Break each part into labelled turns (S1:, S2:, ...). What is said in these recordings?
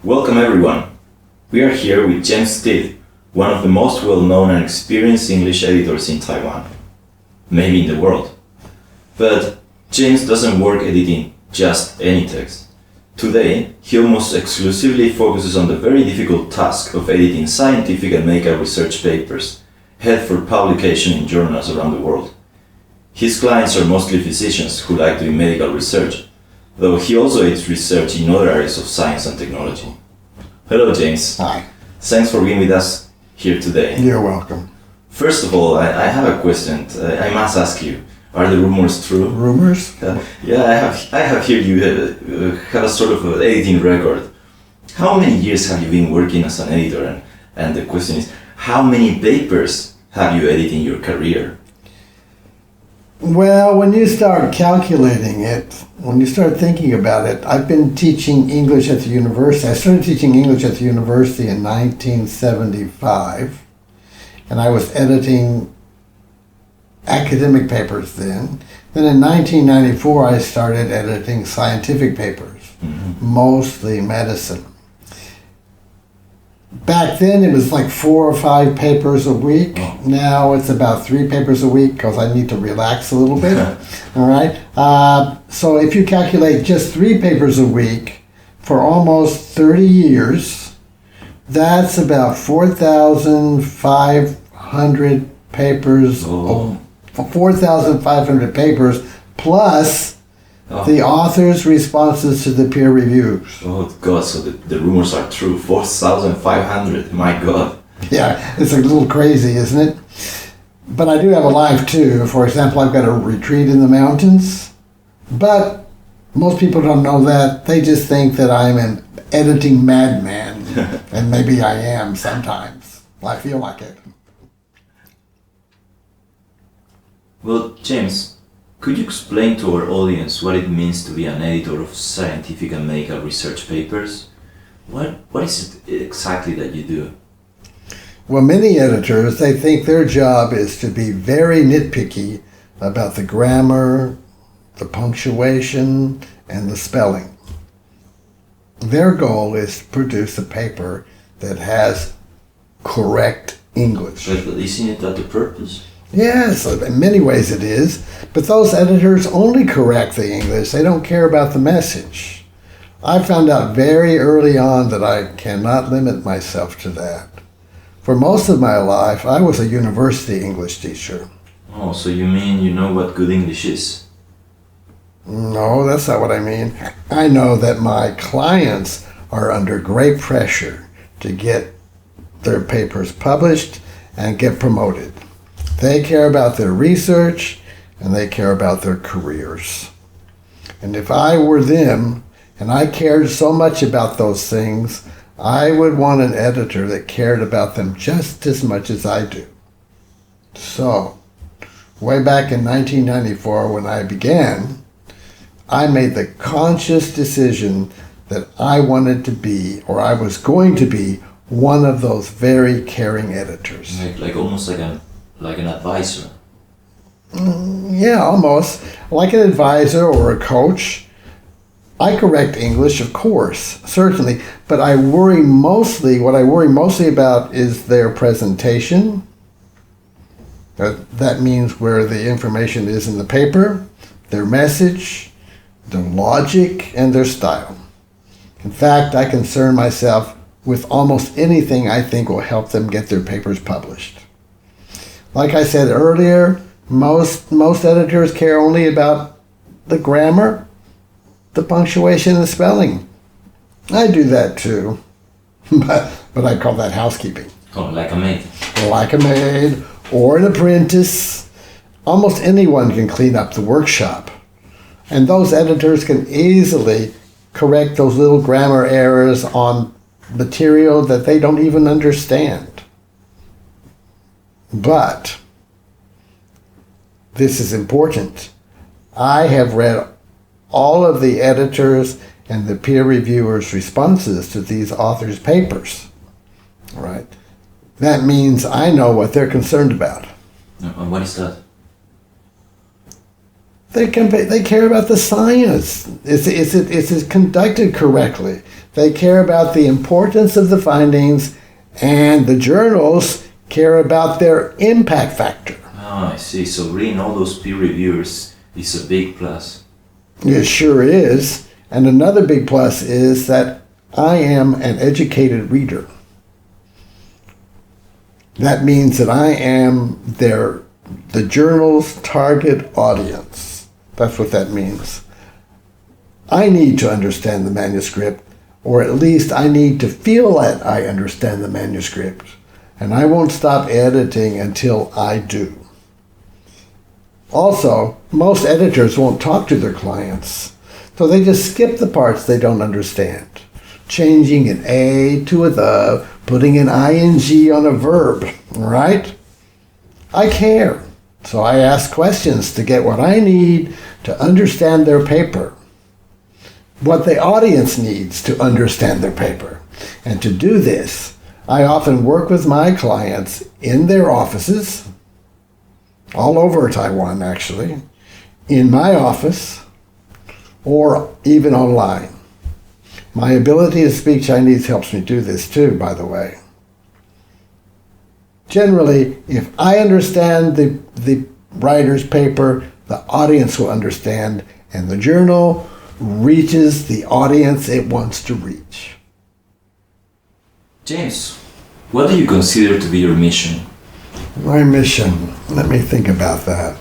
S1: Welcome everyone. We are here with James Steed, one of the most well-known and experienced English editors in Taiwan, maybe in the world. But James doesn't work editing just any text. Today, he almost exclusively focuses on the very difficult task of editing scientific and medical research papers, headed for publication in journals around the world. His clients are mostly physicians who like doing medical research, though he also edits research in other areas of science and technology. Hello, James.
S2: Hi.
S1: Thanks for being with us here today.
S2: You're welcome.
S1: First of all, I have a question. I must ask you, are the rumors true?
S2: Rumors?
S1: Yeah, I have here you have a sort of an editing record. How many years have you been working as an editor? And the question is, how many papers have you edited in your career?
S2: Well, when you start calculating it, when you start thinking about it, I've been teaching English at the university. I started teaching English at the university in 1975, and I was editing academic papers then. Then in 1994, I started editing scientific papers, mostly medicine. Back then, it was like 4 or 5 papers a week.
S1: Oh.
S2: Now it's about 3 papers a week because I need to relax a little bit. All right. So if you calculate just 3 papers a week for almost 30 years, that's about 4,500 papers.
S1: Oh.
S2: 4,500 papers plus the author's responses to the peer reviews.
S1: Oh God, so the rumors are true. 4,500, my God.
S2: Yeah, it's a little crazy, isn't it? But I do have a life too. For example, I've got a retreat in the mountains. But most people don't know that. They just think that I'm an editing madman. And maybe I am sometimes. I feel like it.
S1: Well, James, could you explain to our audience what it means to be an editor of scientific and medical research papers? What is it exactly that you do?
S2: Well, many editors, they think their job is to be very nitpicky about the grammar, the punctuation, and the spelling. Their goal is to produce a paper that has correct English.
S1: But isn't it that the purpose?
S2: Yes, in many ways it is. But those editors only correct the English. They don't care about the message. I found out very early on that I cannot limit myself to that. For most of my life, I was a university English teacher.
S1: Oh, so you mean you know what good English is?
S2: No, that's not what I mean. I know that my clients are under great pressure to get their papers published and get promoted. They care about their research and they care about their careers. And if I were them and I cared so much about those things, I would want an editor that cared about them just as much as I do. So, way back in 1994 when I began, I made the conscious decision that I wanted to be, or I was going to be, one of those very caring editors.
S1: Like almost like an advisor.
S2: Yeah, almost. Like an advisor or a coach. I correct English, of course, certainly, but what I worry mostly about is their presentation. That means where the information is in the paper, their message, their logic, and their style. In fact, I concern myself with almost anything I think will help them get their papers published. Like I said earlier, most editors care only about the grammar, the punctuation, and the spelling. I do that too, but I call that housekeeping.
S1: Oh, like a maid.
S2: Like a maid or an apprentice. Almost anyone can clean up the workshop. And those editors can easily correct those little grammar errors on material that they don't even understand. But this is important. I have read all of the editors and the peer reviewers' responses to these authors' papers. All right. That means I know what they're concerned about.
S1: And what is that?
S2: They care about the science. It's conducted correctly. They care about the importance of the findings, and the journals care about their impact factor.
S1: Oh, I see. So reading all those peer reviewers is a big plus.
S2: It sure is. And another big plus is that I am an educated reader. That means that I am the journal's target audience. That's what that means. I need to understand the manuscript, or at least I need to feel that I understand the manuscript. And I won't stop editing until I do. Also, most editors won't talk to their clients, so they just skip the parts they don't understand. Changing an A to a the, putting an ing on a verb, right? I care, so I ask questions to get what I need to understand their paper, what the audience needs to understand their paper. And to do this, I often work with my clients in their offices, all over Taiwan actually, in my office, or even online. My ability to speak Chinese helps me do this too, by the way. Generally, if I understand the writer's paper, the audience will understand, and the journal reaches the audience it wants to reach.
S1: James, what do you consider to be your mission?
S2: My mission, let me think about that.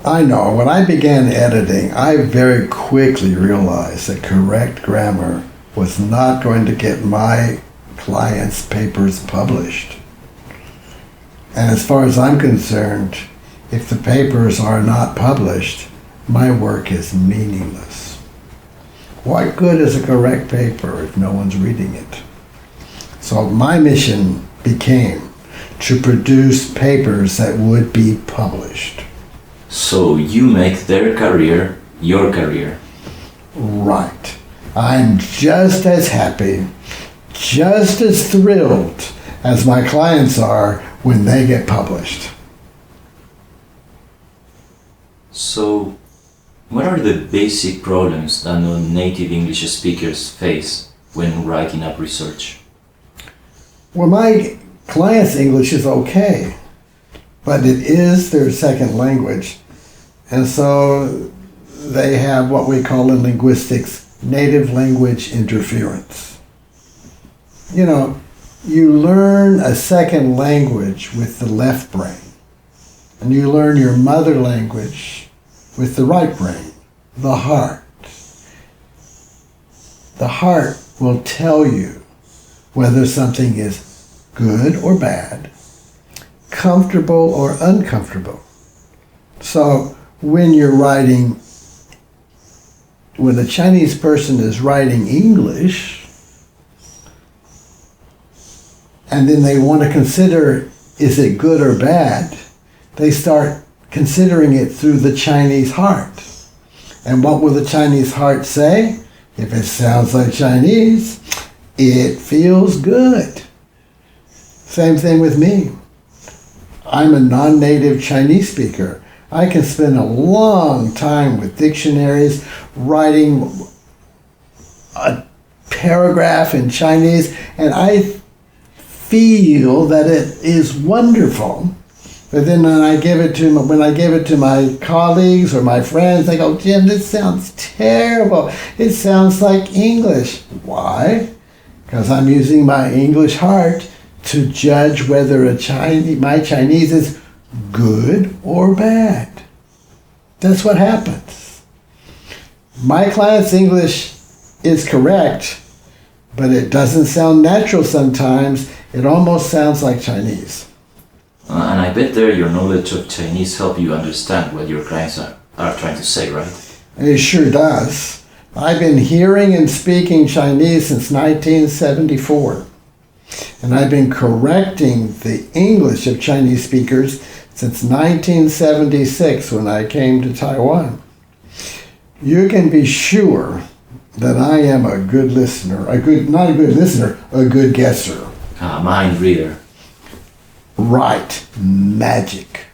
S2: I know, when I began editing, I very quickly realized that correct grammar was not going to get my clients' papers published. And as far as I'm concerned, if the papers are not published, my work is meaningless. What good is a correct paper if no one's reading it? So my mission became to produce papers that would be published.
S1: So you make their career your career.
S2: Right. I'm just as happy, just as thrilled as my clients are when they get published.
S1: So, what are the basic problems that non-native English speakers face when writing up research?
S2: Well, my clients' English is okay, but it is their second language. And so they have what we call in linguistics native language interference. You know, you learn a second language with the left brain, and you learn your mother language with the right brain, the heart. The heart will tell you whether something is good or bad, comfortable or uncomfortable. So when you're writing, when a Chinese person is writing English, and then they want to consider, is it good or bad, they start considering it through the Chinese heart. And what will the Chinese heart say? If it sounds like Chinese, it feels good. Same thing with me. I'm a non-native Chinese speaker. I can spend a long time with dictionaries, writing a paragraph in Chinese, and I feel that it is wonderful. But then when I give it to my colleagues or my friends, they go, "Jim, this sounds terrible. It sounds like English." Why? Because I'm using my English heart to judge whether my Chinese is good or bad. That's what happens. My client's English is correct, but it doesn't sound natural sometimes. It almost sounds like Chinese.
S1: And I bet there your knowledge of Chinese help you understand what your clients are trying to say, right?
S2: It sure does. I've been hearing and speaking Chinese since 1974. And I've been correcting the English of Chinese speakers since 1976 when I came to Taiwan. You can be sure that I am a good listener, not a good listener, a good guesser.
S1: Mind reader.
S2: Right. Magic.